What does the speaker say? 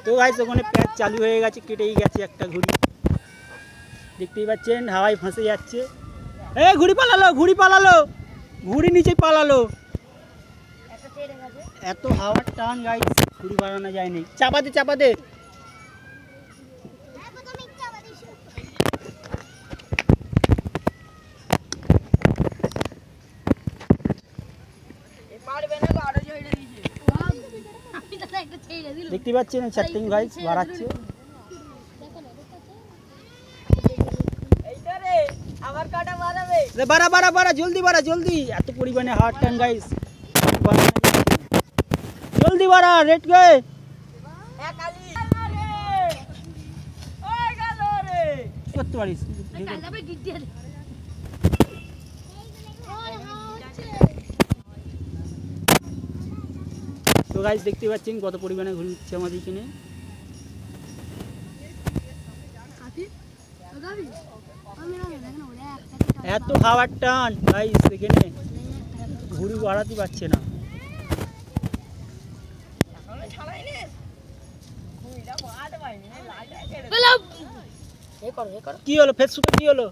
তো গাইস ওখানে প্যাচ চালু হয়ে গেছে, কেটেই গেছে একটা ঘুড়ি, দেখতেই পাচ্ছেন হাওয়ায় ফাঁসে যাচ্ছে। ঘুড়ি পালালো, ঘুড়ি পালালো, ঘুড়ি নিচে পালালো। এত হাওয়ার টান গাইস, ঘুড়ি বাড়ানো যায়নি। চাপা দে চাপা দে। দেখতে পাচ্ছেন চারটিং গাইস বাড়াচ্ছে। বাড়া বাড়া বাড়া, জলদি বাড়া জলদি। এত পরিমাণে হাওয়ার টান গাইস, জলদি বাড়া, রেট গে করতে পারিস। তো গাইস দেখতে পাচ্ছেন কত পরিমাণে ঘুরে উঠছে আমাদের এখানে। এত হাওয়ার টান গাইস, এখানে ঘুড়ি বাড়াতে পারছে না। কি হলো ফেসবুকে, কি হলো?